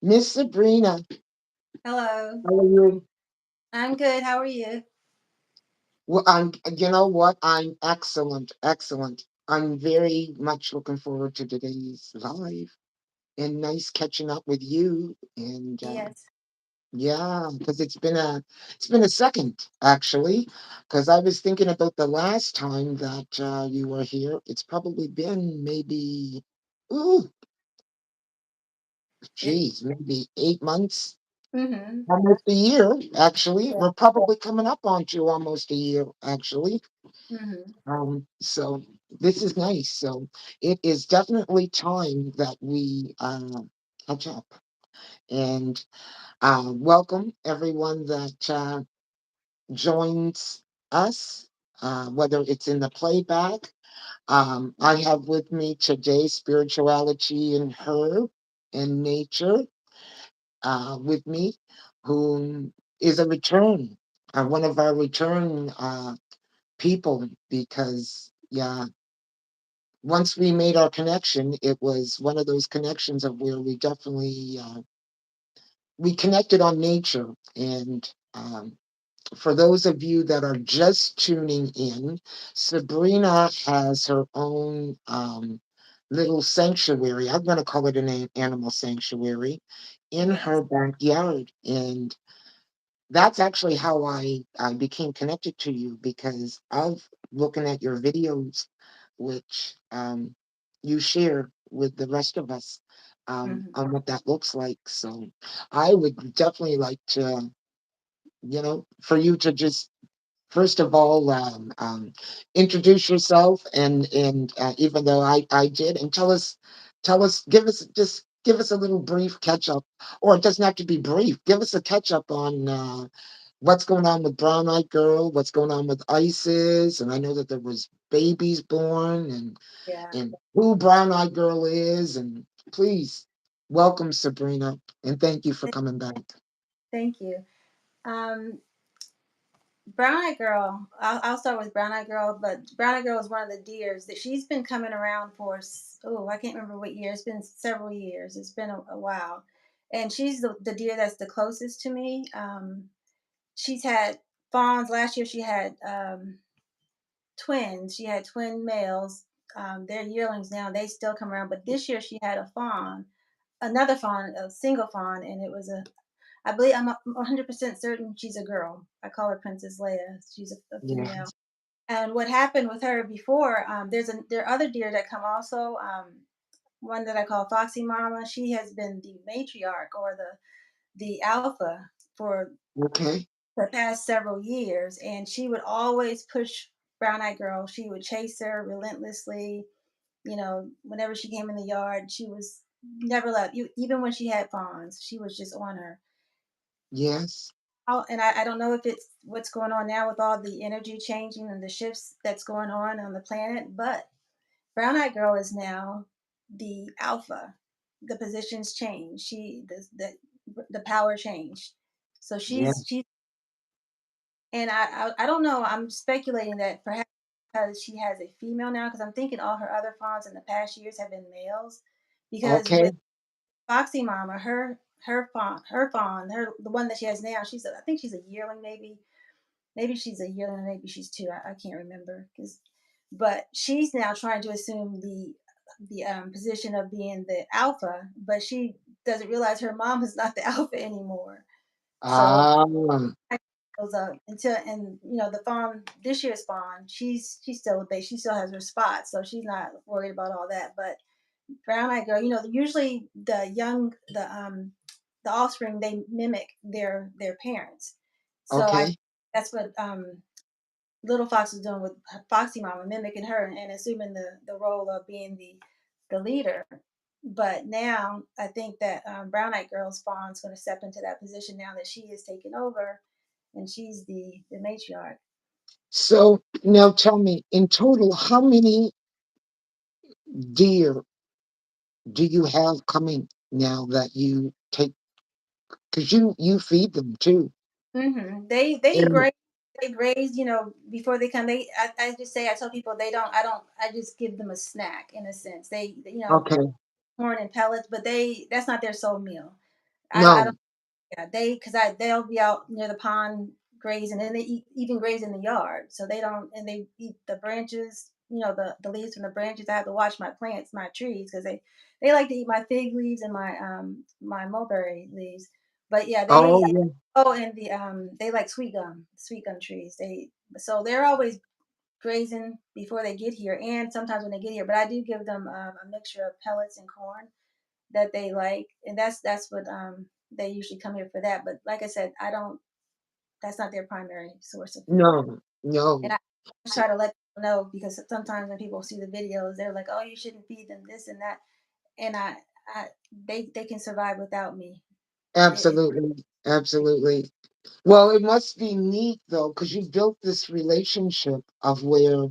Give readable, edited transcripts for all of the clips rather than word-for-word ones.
Miss Sabrina, Hello. how are you? I'm good. How are you? Well, you know what? I'm excellent, excellent. I'm very much looking forward to today's live and nice catching up with you. And Yes. yeah, because it's been a second actually, because I was thinking about the last time that you were here. It's probably been maybe, ooh, It, geez, maybe 8 months. mm-hmm. Almost a year, actually. Yeah. We're probably coming up on to almost a year, actually. Mm-hmm. So this is nice. So it is definitely time that we catch up and welcome everyone that joins us, whether it's in the playback. I have with me today spirituality and her and nature with me, who is a return, one of our return people, because, yeah, once we made our connection, it was one of those connections of where we definitely we connected on nature. And for those of you that are just tuning in, Sabrina has her own little sanctuary. I'm going to call it an animal sanctuary in Yes. her backyard. And that's actually how I became connected to you, because of looking at your videos, which you share with the rest of us Mm-hmm. on what that looks like. So I would definitely like to, for you to just first of all introduce yourself, and even though I did, and tell us, give us a little brief catch up, or it doesn't have to be brief. Give us a catch up on what's going on with Brown Eyed Girl, what's going on with ISIS, and I know that there was babies born, Yeah. and who Brown Eyed Girl is, and please welcome Sabrina, and thank you for Th- coming back. Thank you. Um, Brown Eyed Girl. I'll start with Brown Eyed Girl, but Brown Eyed Girl is one of the deers that she's been coming around for. I can't remember what year. It's been several years. It's been a while, and she's the deer that's the closest to me. She's had fawns last year. She had twins. She had twin males. They're yearlings now. They still come around. But this year she had a fawn, another fawn, a single fawn, and it was a. I believe I'm 100% certain she's a girl. I call her Princess Leia. She's a female. Yes. And what happened with her before? There are other deer that come also. One that I call Foxy Mama. She has been the matriarch or the alpha for Okay. the past several years, and she would always push Brown Eyed Girl. She would chase her relentlessly. Whenever she came in the yard, she was never left. Even when she had fawns, she was just on her. Yes. And I don't know if it's what's going on now with all the energy changing and the shifts that's going on the planet, but Brown Eyed Girl is now the alpha. The positions change. The power changed. So Yes. she's and I don't know. I'm speculating that perhaps because she has a female now, because I'm thinking all her other fawns in the past years have been males. Because with Okay. Foxy Mama, her the one that she has now, I think she's a yearling, maybe she's a yearling, maybe she's two. I can't remember, but she's now trying to assume the position of being the alpha, but she doesn't realize her mom is not the alpha anymore. So Ah, goes up until and the fawn this year's fawn, she's still a babe. She still has her spots, so she's not worried about all that. But Brown Eyed Girl, usually the offspring, they mimic their parents. So I okay. that's what Little Fox was doing with Foxy Mama, mimicking her and assuming the role of being the leader. But now I think that Brown Eyed Girl's fawn's going to step into that position now that she is taking over, and she's the matriarch. So now tell me, in total, how many deer do you have coming now that you take? Because you feed them too. They And graze. They graze, before they come. I just say, I tell people they don't. I don't. I just give them a snack in a sense. They, okay, corn and pellets, but that's not their sole meal. I No. don't. Yeah, they'll be out near the pond grazing, and they even graze in the yard. So they don't, and they eat the branches, the leaves from the branches. I have to watch my plants, my trees, because they like to eat my fig leaves and my mulberry leaves. But yeah, Oh, they yeah. oh, and they like sweet gum trees. They're always grazing before they get here, and sometimes when they get here. But I do give them a mixture of pellets and corn that they like, and that's what they usually come here for that. But like I said, I don't. That's not their primary source of food, No, no. and I try to let people know because sometimes when people see the videos, they're like, "Oh, you shouldn't feed them this and that," and I they can survive without me. It, Absolutely. Absolutely. Well, it must be neat though, because you built this relationship of where,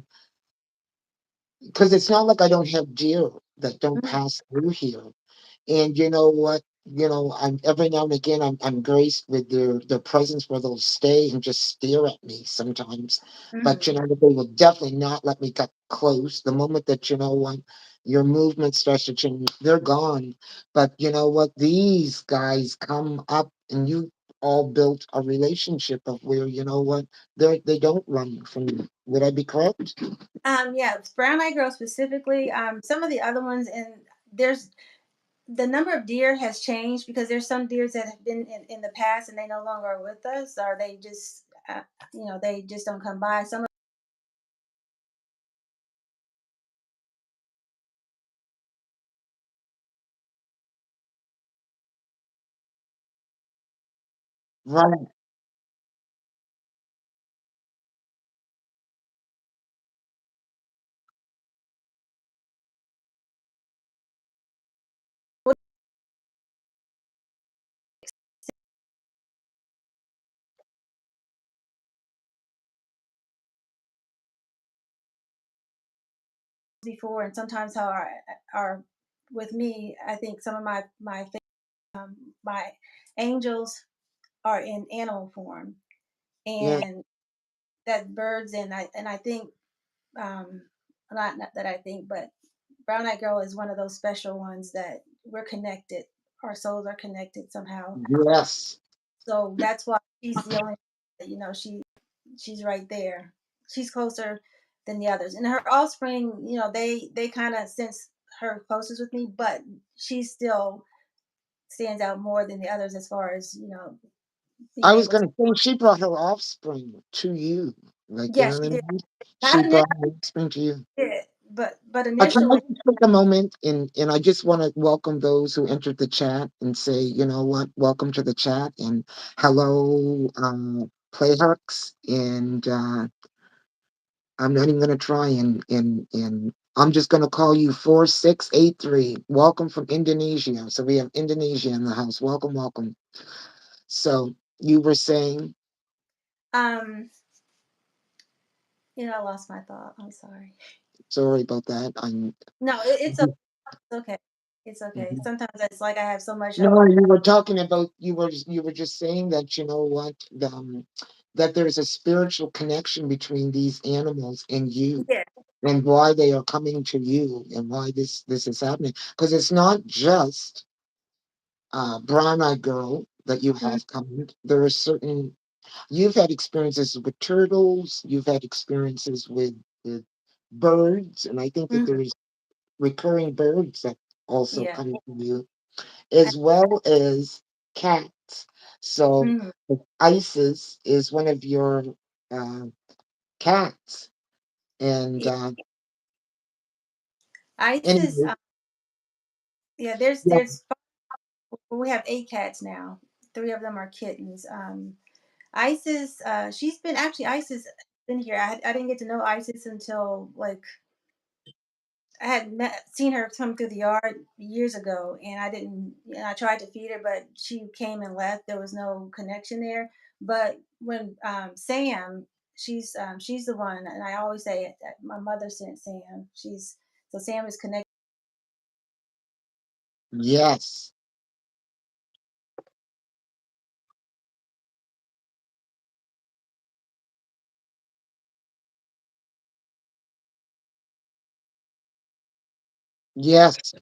because it's not like I don't have deer that don't mm, pass through here. And you know what? I'm every now and again I'm graced with their presence where they'll stay and just stare at me sometimes. But mm. they will definitely not let me get close. The moment that what your movement starts to change, they're gone. But you know what? These guys come up and you all built a relationship of where what they don't run from you. Would I be correct? Yeah, brown eye girl specifically. Some of the other ones, and there's the number of deer has changed because there's some deers that have been in the past and they no longer are with us, or they just they just don't come by. Some Right. before, and sometimes how are with me. I think some of my angels are in animal form, Yeah. and that birds, and I think um, not that I think, but brown eyed girl is one of those special ones that we're connected. Our souls are connected somehow. Yes. So that's why she's the only, she's right there. She's closer than the others, and her offspring, they kind of sense her closest with me, but she still stands out more than the others as far as being I was able to. gonna say she brought her offspring to you. Like, you Yeah, know what she I did. mean? She Not brought her offspring to you. initially, but Can I initially, just take a moment and I just want to welcome those who entered the chat and say, you know what, welcome to the chat and hello, Playhawks. And I'm not even gonna try and I'm just gonna call you 4683. Welcome from Indonesia. So we have Indonesia in the house. Welcome, welcome. So you were saying, um, I lost my thought. I'm sorry. sorry about that. I'm No, it's okay. It's okay. Mhm. Sometimes it's like I have so much on No, my. you were talking about you were just saying that you know what that there's a spiritual connection between these animals and you Yeah. and why they are coming to you and why this is happening because it's not just brown eyed girl that you Mhm. have coming. There are certain you've had experiences with turtles, you've had experiences with birds, and I think that Mhm. there's recurring birds that also Yeah. come to you as well as cats. So Mhm. if Isis is one of your uh, cats, and Yeah. ISIS. anyway, Yeah. yeah, We have 8 cats now. 3 of them are kittens. Isis. She's been actually Isis been here. I didn't get to know Isis until like I had seen her come through the yard years ago, and I didn't. I tried to feed her, but she came and left. There was no connection there. But when Sam, she's the one, and I always say it, that my mother sent Sam. So Sam is connected. yes, yes,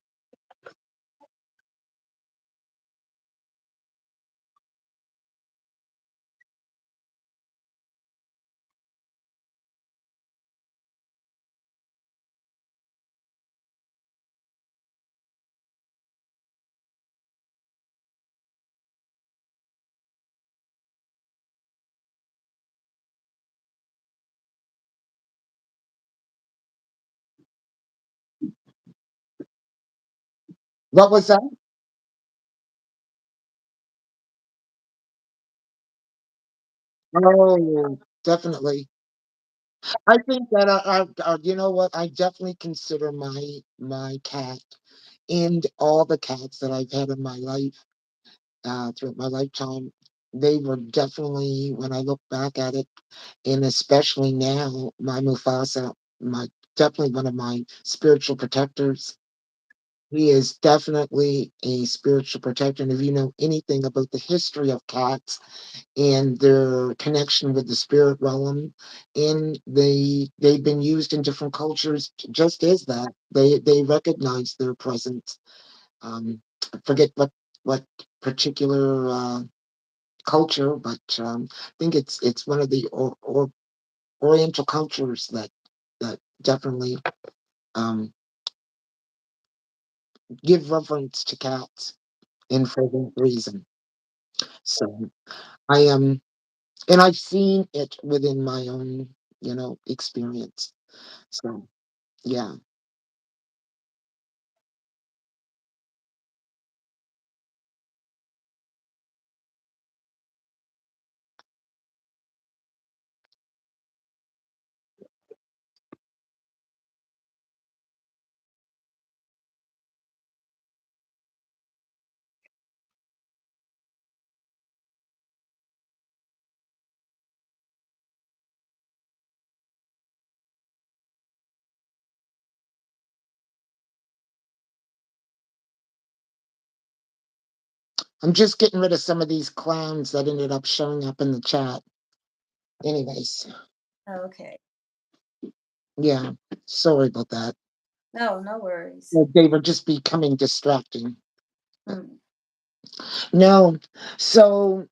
What was that? Oh, definitely. I think that you know what? I definitely consider my cat and all the cats that I've had in my life, throughout my lifetime. They were definitely, when I look back at it, and especially now, my Mufasa, my definitely one of my spiritual protectors. He is definitely a spiritual protector. And if you know anything about the history of cats and their connection with the spirit realm, and they've been used in different cultures just as that. They recognize their presence. I forget what particular culture, but I think it's one of the Oriental cultures that definitely um, give reverence to cats, and for that reason. So I am, and I've seen it within my own, experience. So yeah, I'm just getting rid of some of these clowns that ended up showing up in the chat. Anyways, Okay. yeah, sorry about that. No, no worries. Well, they were just becoming distracting. Mm. No, so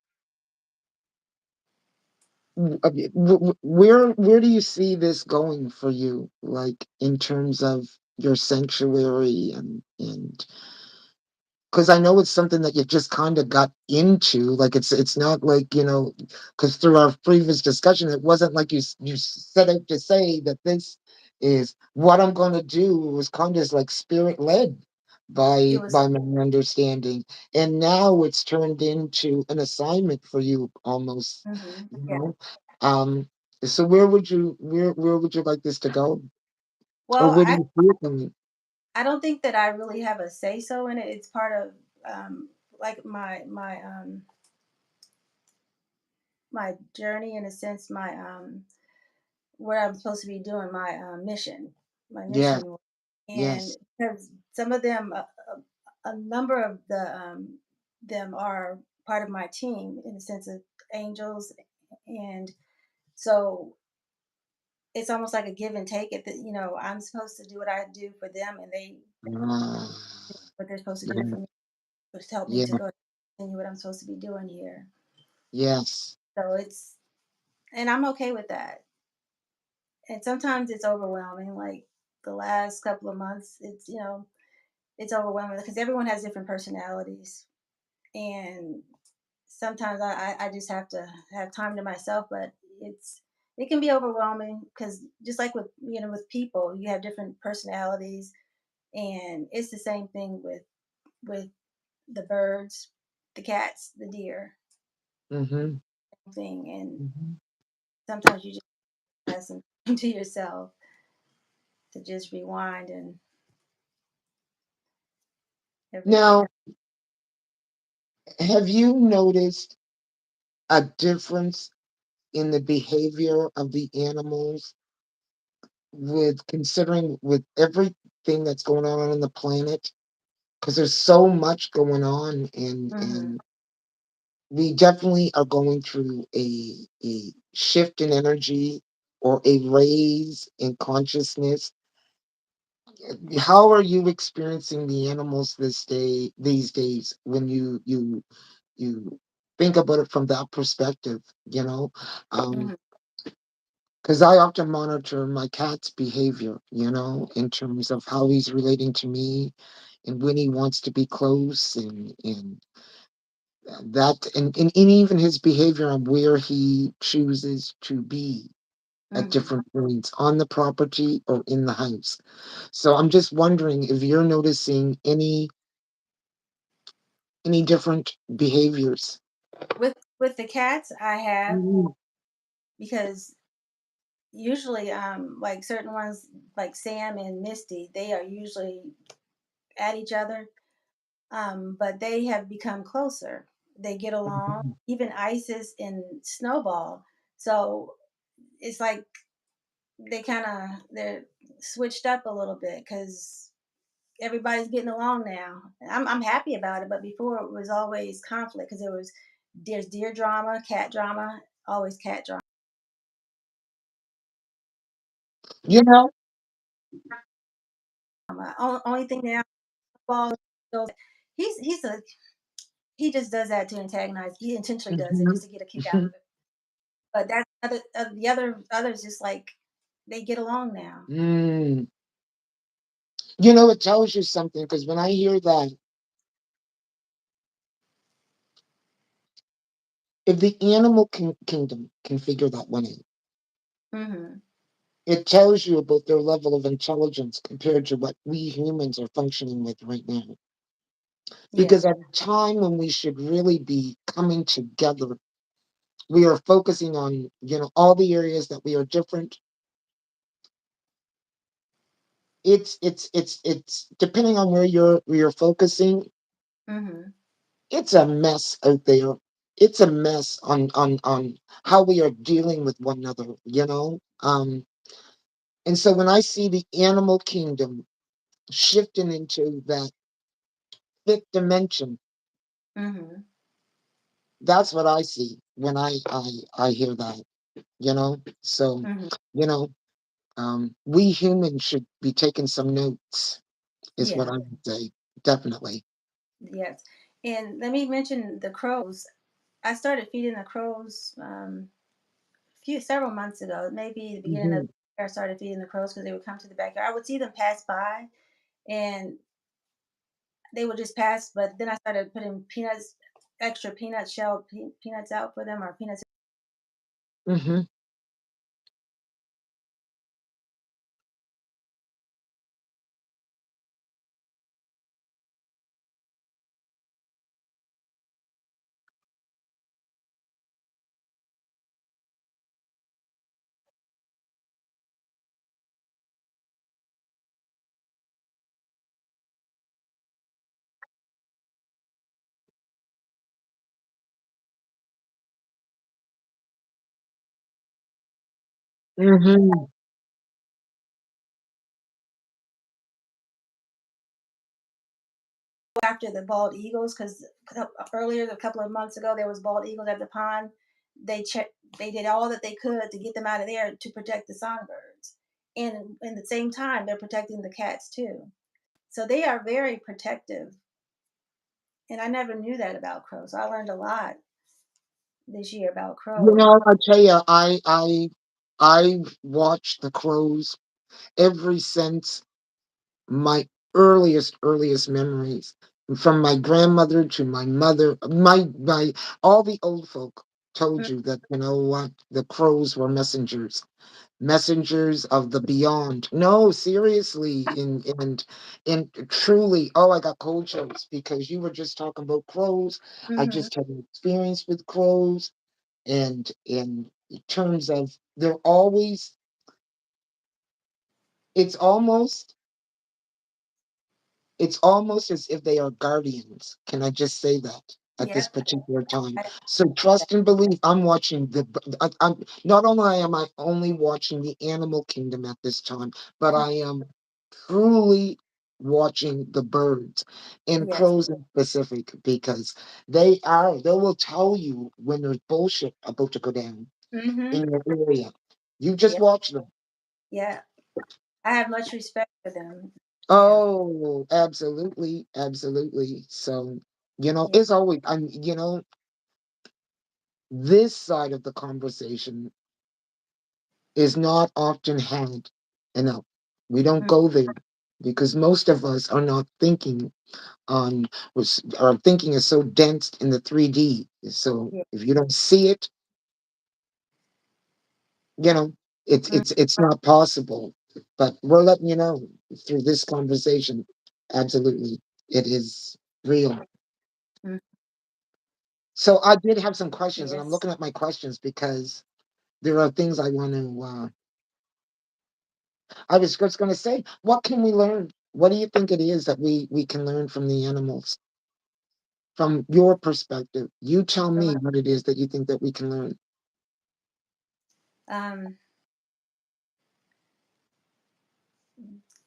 where do you see this going for you, like in terms of your sanctuary, and because I know it's something that you just kind of got into. Like it's not like, because through our previous discussion, it wasn't like you set out to say that this is what I'm going to do. It was kind of like spirit led It by was. by my understanding, and now it's turned into an assignment for you almost. You Yeah. know, um. So where would you like this to go, or Well, where do you see it going? I don't think that I really have a say so in it. It's part of like my journey in a sense. My what I'm supposed to be doing. My mission. My Yes, mission. And yes. because some of them, a number of them are part of my team in the sense of angels, and so it's almost like a give and take. It that I'm supposed to do what I do for them, and they Ah, what they're supposed to do yeah, for me, which help me to yeah, go continue what I'm supposed to be doing here. yes. So and I'm okay with that. And sometimes it's overwhelming. Like the last couple of months, it's overwhelming because everyone has different personalities, and sometimes I just have to have time to myself. But it can be overwhelming because just like with people, you have different personalities, and it's the same thing with the birds, the cats, the deer Mhm, thing, and mhm. sometimes you just have some time to yourself to just rewind and everything. Now, have you noticed a difference in the behavior of the animals, with considering with everything that's going on the planet? Because there's so much going on, and Hmm. we definitely are going through a shift in energy, or a raise in consciousness. How are you experiencing the animals these days, when you think about it from that perspective, Hmm. because I often monitor my cat's behavior, in terms of how he's relating to me, and when he wants to be close, and and even his behavior on where he chooses to be at Hmm. different points on the property or in the house. So I'm just wondering if you're noticing any Any different behaviors? With the cats, I have Mhm. because usually, like certain ones, like Sam and Misty, they are usually at each other. But they have become closer. They get along. Even Isis and Snowball. So it's like they're switched up a little bit because everybody's getting along now. I'm happy about it, but before it was always conflict because there's deer drama, cat drama, always cat drama. You know, Only thing now, Ball goes. He's a he just does that to antagonize. He intentionally does it mhm, just to get a kick out mhm, of it. But that's the others just like they get along now. mm. You know, it tells you something because when I hear that, if the animal kingdom can figure that one out, Hmm. it tells you about their level of intelligence compared to what we humans are functioning with right now. Yeah. Because at a time when we should really be coming together, we are focusing on, all the areas that we are different. It's depending on where you're focusing, Hmm. it's a mess out there. It's a mess on how we are dealing with one another, and so when I see the animal kingdom shifting into that fifth dimension, Hmm. that's what I see when I hear that, so Hmm. you know we humans should be taking some notes, is what Yeah. I would say. Definitely. Yes. And let me mention the crows. I started feeding the crows few several months ago. Maybe the beginning of Hmm. the year, I started feeding the crows because they would come to the backyard. I would see them pass by, and they would just pass. But then I started putting peanuts, extra peanut shell peanuts out for them, or peanuts. Hmm. Hmm. After the bald eagles because earlier a couple of months ago there was bald eagles at the pond. They did all that they could to get them out of there to protect the songbirds, and in the same time they're protecting the cats too. So they are very protective, and I never knew that about crows. So I learned a lot this year about crows. I tell you, I've watched the crows ever since my earliest memories, from my grandmother to my mother. My All the old folk told Mm, you that, what, the crows were messengers of the beyond. No, seriously, and truly, oh, I got cold chills because you were just talking about crows. I mhm, just had an experience with crows, and in terms of, they're always, it's almost it's almost as if they are guardians. Can I just say that at this yep. particular time? I, So trust and believe. I'm watching I'm not only am I only watching the animal kingdom at this time, but I am truly watching the birds, and yes. crows in specific, because they will tell you when there's bullshit about to go down Mhm. in your area. You just Yeah. watch them. Yeah. I have much respect for them. Yeah. Oh, absolutely, absolutely. So, Yeah. it's always, this side of the conversation is not often had enough. We don't Mm, go there because most of us are not thinking our thinking is so dense in the 3D. So yeah. if you don't see it, you know, it's Mm, it's it's not possible. But we're letting you know through this conversation, absolutely, it is real. mm. So I did have some questions, and I'm Yes. looking at my questions because there are things I want to. I was just going to say, what can we learn? What do you think it is that we can learn from the animals, from your perspective? You tell From me what it is that you think that we can learn. um,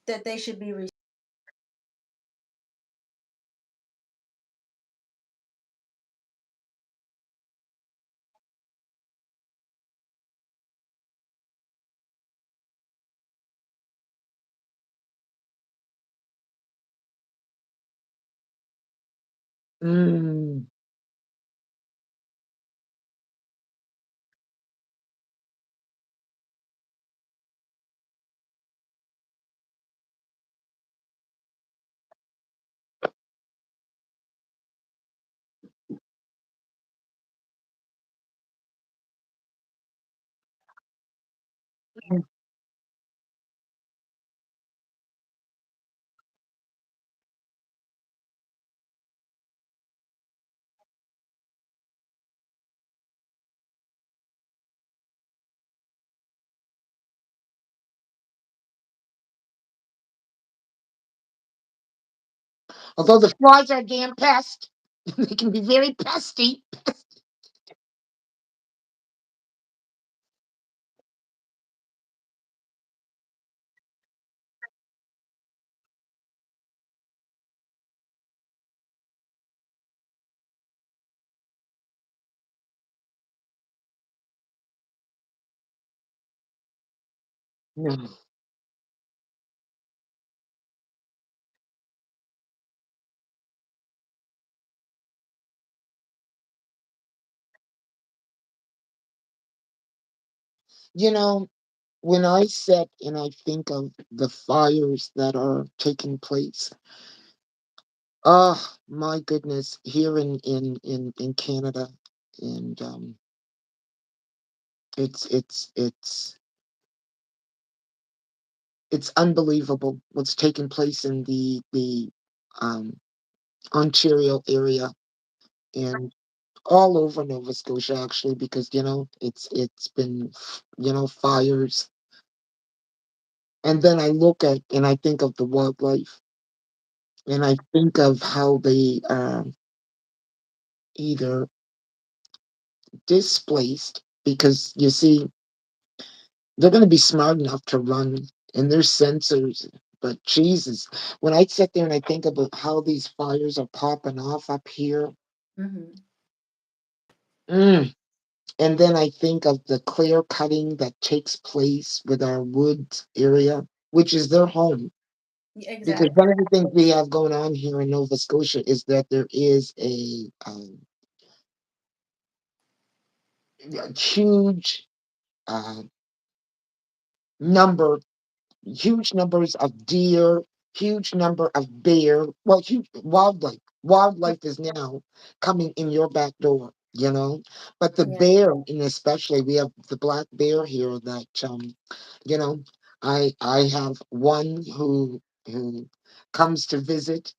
that they should be Mm. Although the flies are a damn pest, they can be very pesty. Mm. You know, when I sit and I think of the fires that are taking place, oh my goodness, here in Canada, and it's it's unbelievable what's taking place in the um, Ontario area and all over Nova Scotia actually, because it's been fires, and then I look at and I think of the wildlife, and I think of how they are either displaced because you see they're going to be smart enough to run and there's sensors. But Jesus, when I sit there and I think about how these fires are popping off up here, hmm mm, and then I think of the clear cutting that takes place with our woods area, which is their home. Because one exactly. of the things we have going on here in Nova Scotia is that there is a huge uh, number huge numbers of deer, huge number of bear. Well, huge wildlife. Wildlife is now coming in your back door. But the Yeah. bear, and especially we have the black bear here that you know, I have one who comes to visit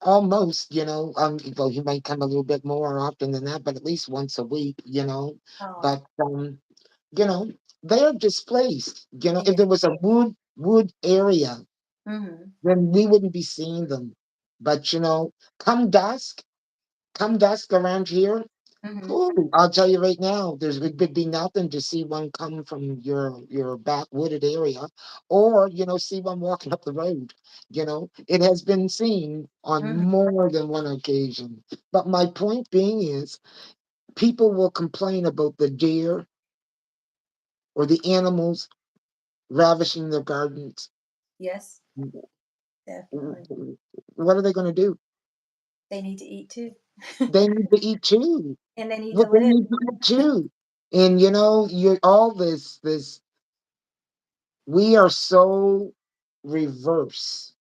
almost, well, he might come a little bit more often than that, but at least once a week. Oh, But you know, they're displaced. If yeah. there was a wood area, hmm then we wouldn't be seeing them. But come dusk, come dusk around here, hmm ooh, I'll tell you right now, it would be nothing to see one come from your back wooded area, or see one walking up the road. It has been seen on hmm more than one occasion. But my point being is, people will complain about the deer or the animals ravishing their gardens. Yes, definitely. What are they going to do? They need to eat too, They need to eat too. and they need to What they live. need to eat too. And you're all this. We are so reverse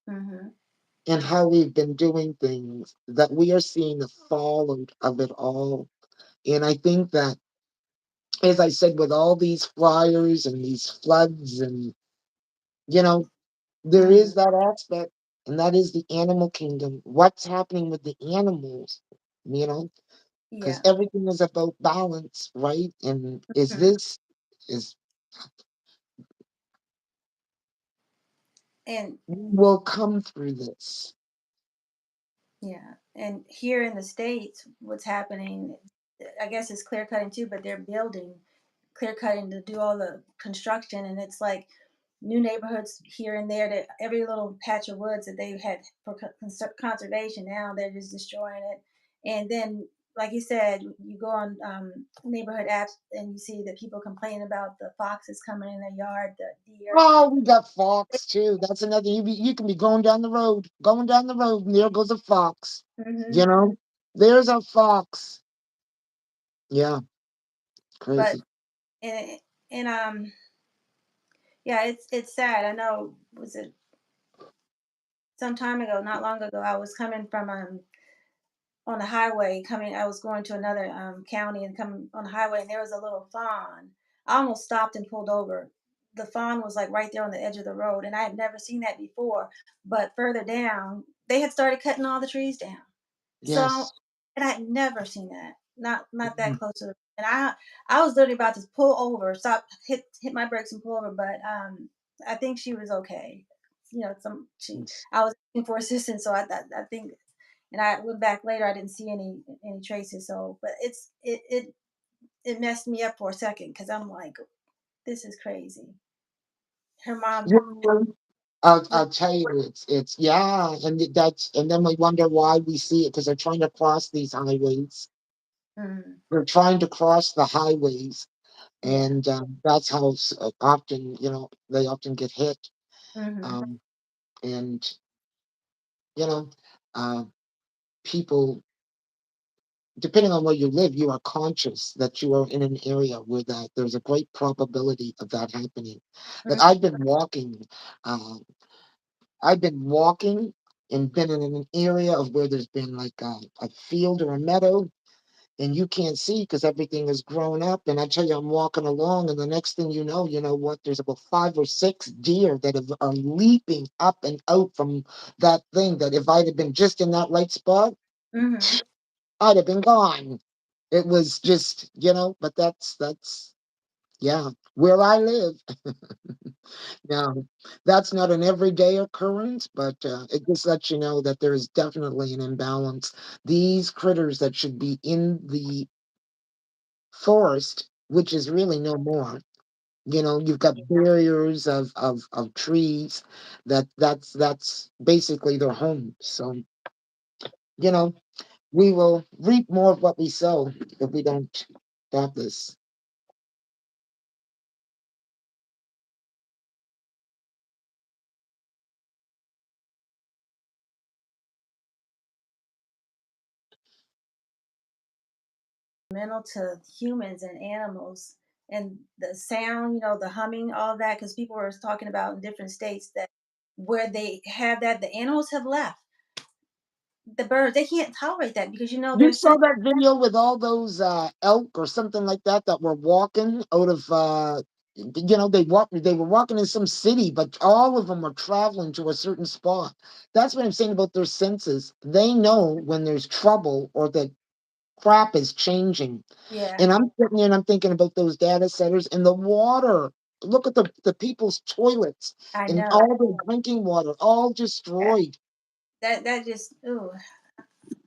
hmm in how we've been doing things that we are seeing the fallout of it all. And I think that, as I said, with all these fires and these floods, and you know, there is hmm that aspect, and that is the animal kingdom. What's happening with the animals? You know, because Yeah. everything is about balance, right? And is Mhm. this is And we will come through this. yeah, and here in the States, what's happening, I guess it's clear cutting too, but they're building clear cutting to do all the construction. And it's like new neighborhoods here and there that every little patch of woods that they had for conservation, now they're just destroying it. And then, like you said, you go on neighborhood apps and you see that people complain about the foxes coming in their yard, the deer. Oh, we got fox too. That's another. You can be going down the road, and there goes a fox. You Hmm. know, there's a fox. Yeah, But crazy. and yeah, it's sad. I know. Was it some time ago, not long ago? I was coming from on the highway coming. I was going to another county and coming on the highway, and there was a little fawn. I almost stopped and pulled over. The fawn was like right there on the edge of the road, and I had never seen that before. But further down, they had started cutting all the trees down. So, Yes. and I had never seen that. Not that Mhm. close to the, and I was literally about to pull over, stop, hit my brakes and pull over, but I think she was okay. You know, some she Yes. I was looking for assistance, so I think, and I went back later. I didn't see any traces. So, but it messed me up for a second because I'm like, this is crazy. Her mom, Yeah. I'll tell you, it's yeah, and that's and then we wonder why we see it because they're trying to cross these highways. mm, They're trying to cross the highways, yeah, and that's how often they often get hit. hmm, Um, and you know, uh, people, depending on where you live, you are conscious that you are in an area where that there's a great probability of that happening. Like uh, I've been walking and been in an area of where there's been like a field or a meadow, and you can't see because everything is grown up. And I tell you, I'm walking along, and the next thing you know what? There's about 5 or 6 deer that are leaping up and out from that thing. That if I'd have been just in that right spot, hmm, I'd have been gone. It was just, but that's yeah, where I live. Now, that's not an everyday occurrence, but it just lets you know that there is definitely an imbalance. These critters that should be in the forest, which is really no more. You've got barriers of trees that's basically their home. So, you know, we will reap more of what we sow if we don't stop this. mental to humans and animals, and the sound, the humming, all that, because people were talking about in different states that where they have that, the animals have left. The birds, they can't tolerate that because You they're saw sent. that video with all those elk or something like that were walking out of they were walking in some city, but all of them were traveling to a certain spot. That's what I'm saying about their senses. They know when there's trouble or the crap is changing. Yeah, And I'm sitting here and I'm thinking about those data centers and the water. Look at the people's toilets I and know. all the drinking water, all that destroyed. that just, ooh,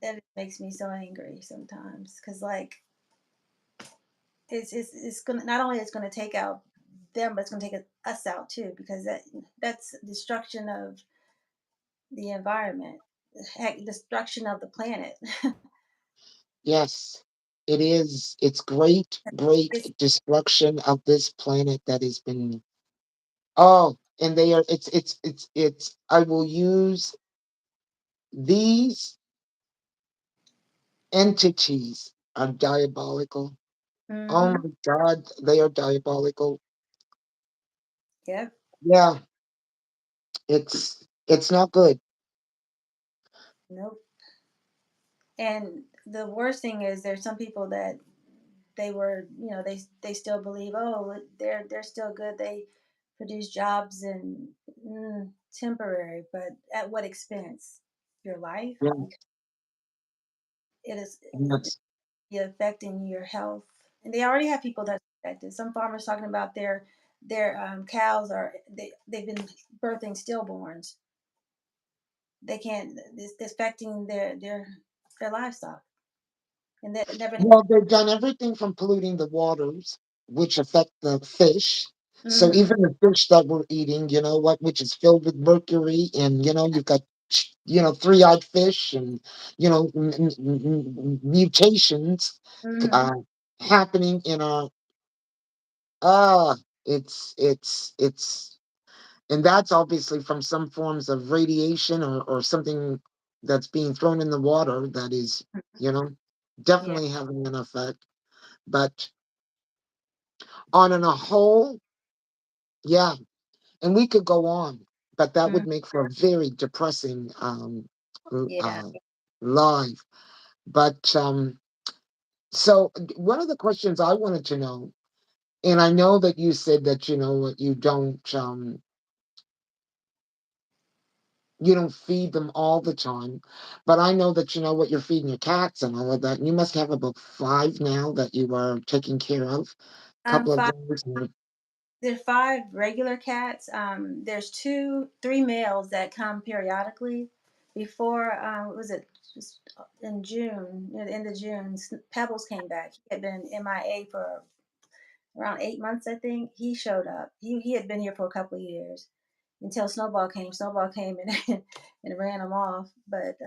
that makes me so angry sometimes because like it's gonna, not only it's gonna take out them, but it's gonna take us out too, because that's destruction of the environment, heck, destruction of the planet. Yes, it is. It's great, great It's destruction of this planet that has been. Oh, and they are. It's. I will use these entities are diabolical. Oh mm-hmm. my God, they are diabolical. Yep. Yeah, it's not good. Nope. And the worst thing is there's some people that they were, they still believe, oh, they're still good. They produce jobs and temporary, but at what expense? Your life? Yeah, Because it is, and that's, be affecting your health. And they already have people that's affected. Some farmers talking about their cows they've been birthing stillborns. They can't. It's affecting their livestock, and that never. Well, they've done everything from polluting the waters, which affect the fish. So Mm-hmm. even the fish that we're eating, you know what, which is filled with mercury, and you've got three-eyed fish, and mutations Mm-hmm. uh, happening in our ah, it's and that's obviously from some forms of radiation or something that's being thrown in the water that is, you know, Yeah. definitely having an effect. But on a whole, yeah, and we could go on, but that Mm-hmm. would make for a very depressing Yeah. live. But so one of the questions I wanted to know, and I know that you said that you don't feed them all the time, but I know that you know what you're feeding your cats and all of that. And you must have about five now that you are taking care of. A couple of Five. those. There's five regular cats. There's three males that come periodically. Before, what was it just in June, near the end of June, Pebbles came back. He had been MIA for around 8 months, I think. He showed up. He had been here for a couple of years until Snowball came. Snowball came and and ran him off. But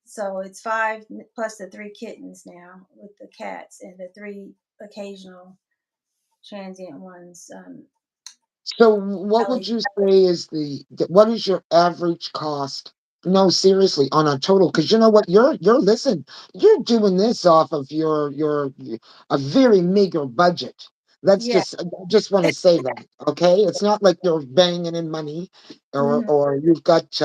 so it's five plus the three kittens now with the cats and the three occasional transient ones. So what would Ellie. you say is what is your average cost? No, seriously, on a total, because you know what, you're doing this off of your a very meager budget. Yeah. I just want to say that, okay? It's not like you're banging in money, Mhm. or you've got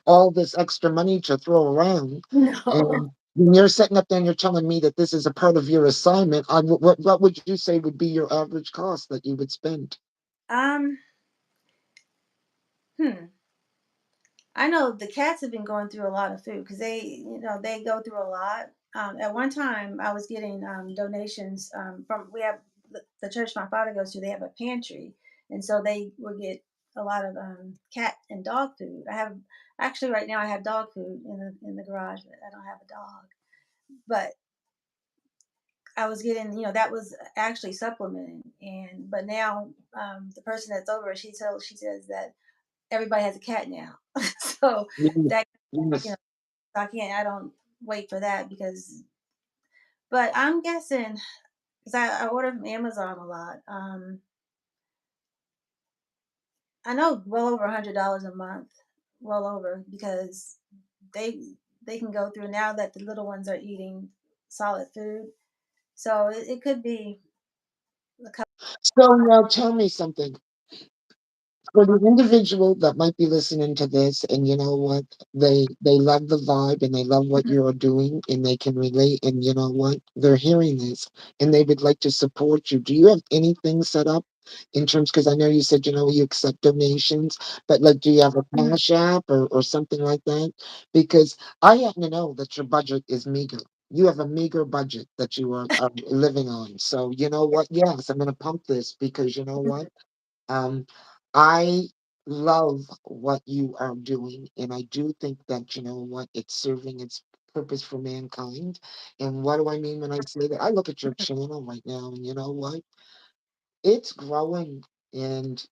all this extra money to throw around, No. and when you're sitting up there and you're telling me that this is a part of your assignment, what would you say would be your average cost that you would spend? Um, hmm. I know the cats have been going through a lot of food because they go through a lot. At one time, I was getting donations from we have the church my father goes to. They have a pantry, and so they would get a lot of cat and dog food. I have actually right now I have dog food in the garage, but I don't have a dog. But I was getting, that was actually supplementing, and but now the person that's over, she says that everybody has a cat now, so Yes, that you know yes. I don't wait for that but I'm guessing because I order from Amazon a lot. I know well over $100 a month, well over because they they can go through now that the little ones are eating solid food, so it could be a couple. So now tell me something. For the individual that might be listening to this, and you know what, they love the vibe and they love what you're doing and they can relate, and you know what, they're hearing this and they would like to support you. Do you have anything set up in terms, because I know you said you accept donations, but like do you have a Mhm. cash app or something like that? Because I happen to know that your budget is meager. You have a meager budget that you are living on. So you know what? Yes, I'm going to pump this because you know what? Um, I love what you are doing, and I do think that you know what it's serving its purpose for mankind. And what do I mean when I say that? I look at your channel right now, and you know what? It's growing. And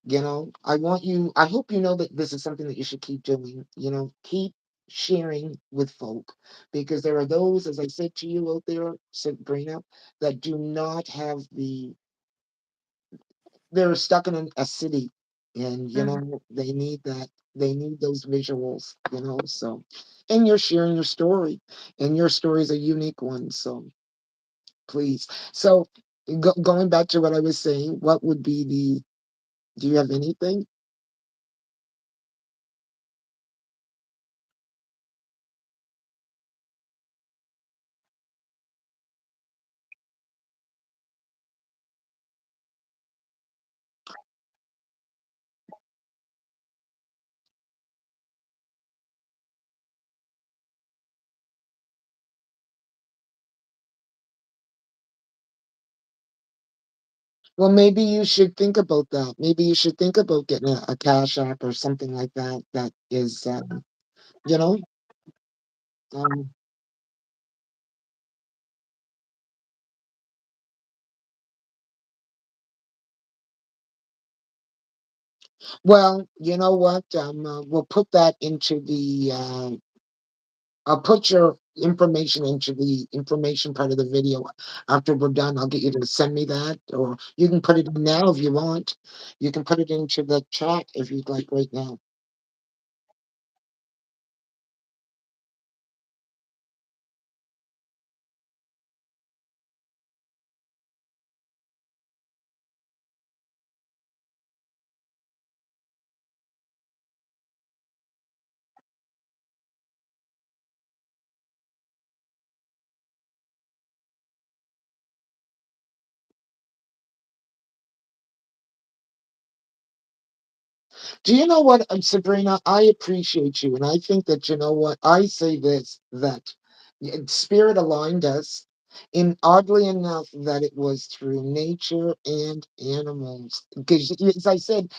I hope you know that this is something that you should keep doing. Keep sharing with folk because there are those, as I said to you out there, Sabrina, that do not have they're stuck in a city and Mhm. they need those visuals, so and you're sharing your story and your story is a unique one, so please. So going back to what I was saying, what would be do you have anything? Well, maybe you should think about that. Maybe you should think about getting a cash app or something like that. That is, you know, um, well, you know what? We'll put that into the. I'll put your information into the information part of the video after we're done. I'll get you to send me that, or you can put it in now if you want. You can put it into the chat if you'd like right now. Do you know what, Sabrina? I appreciate you, and I think that you know what I say this that spirit aligned us, and oddly enough, that it was through nature and animals. Because, as I said,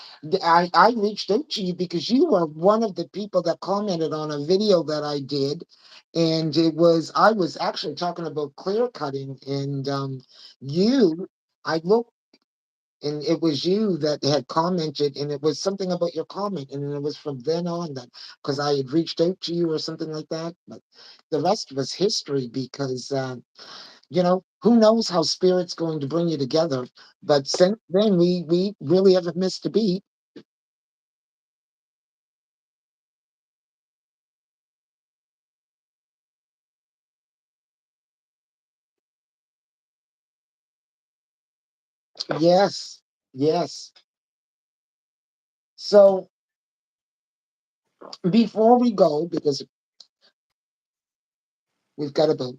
I reached out to you because you were one of the people that commented on a video that I did, and it was I was actually talking about clear cutting, and you. I looked and it was you that had commented, and it was something about your comment, and it was from then on that because I had reached out to you or something like that. But the rest was history because who knows how spirit's going to bring you together. But since then, we really haven't missed a beat. Yes, yes. So before we go, because we've got about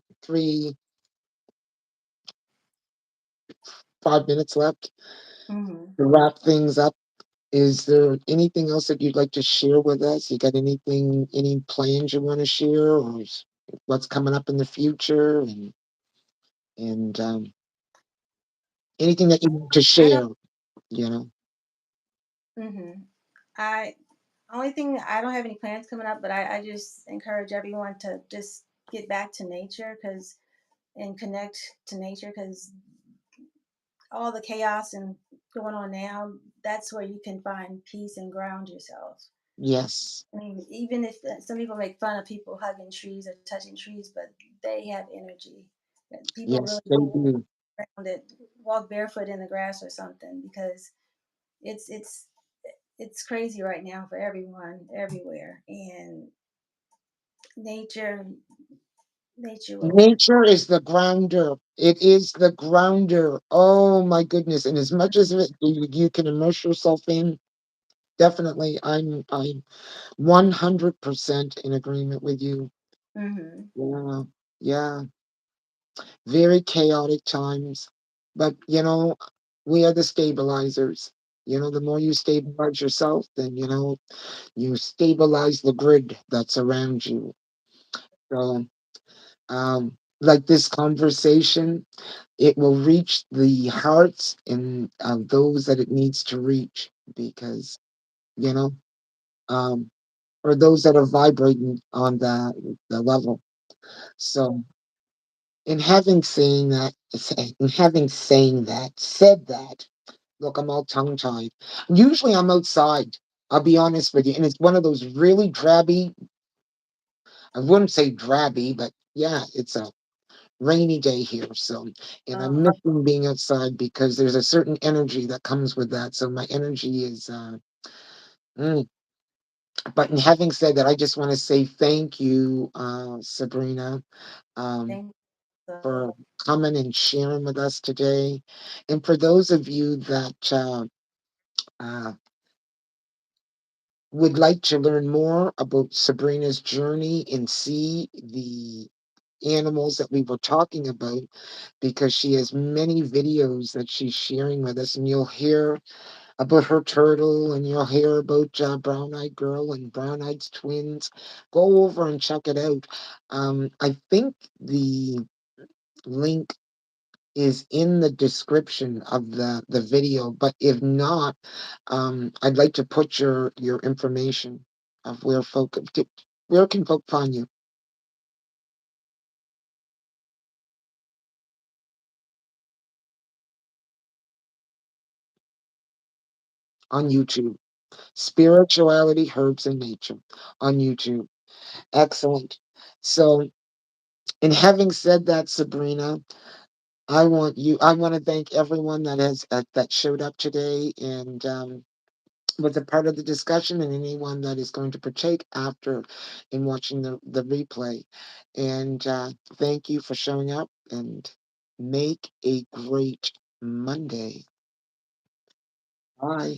5 minutes left Hmm. to wrap things up. Is there anything else that you'd like to share with us? You got anything, any plans you want to share, or what's coming up in the future, and anything that you want to I don't. share? You know. Hmm. I only thing I don't have any plans coming up, but I just encourage everyone to just get back to nature because and connect to nature because all the chaos and going on now, that's where you can find peace and ground yourself. Yes. I mean, even if some people make fun of people hugging trees or touching trees, but they have energy. People Yes, really they go do. around it, walk barefoot in the grass or something because it's it's it's crazy right now for everyone everywhere, and nature nature will. Nature is the grounder. It is the grounder. Oh my goodness! And as much as you can immerse yourself in, definitely, I'm 100% in agreement with you. Hmm. Yeah, yeah. Very chaotic times. But, we are the stabilizers. The more you stabilize yourself, then, you stabilize the grid that's around you. So, like this conversation, it will reach the hearts and of those that it needs to reach because, you know, um, or those that are vibrating on the level. So, in having saying that, said that, look, I'm all tongue tied. Usually I'm outside. I'll be honest with you, and it's one of those really drabby. I wouldn't say drabby, but yeah, it's a rainy day here. So, and I'm Oh, missing being outside because there's a certain energy that comes with that. So my energy is. Mm. But in having said that, I just want to say thank you, Sabrina. Um, thank you. for coming and sharing with us today. And for those of you that uh, would like to learn more about Sabrina's journey and see the animals that we were talking about, because she has many videos that she's sharing with us, and you'll hear about her turtle and you'll hear about Brown Eyed Girl and Brown Eyed Twins. Go over and check it out. I think the link is in the description of the video. But if not, I'd like to put your information of where can folk find you on YouTube. Spirituality, Herbs, and Nature on YouTube. Excellent. So, in having said that, Sabrina, I want to thank everyone that showed up today and was a part of the discussion, and anyone that is going to partake after in watching the replay. And thank you for showing up, and make a great Monday. Bye.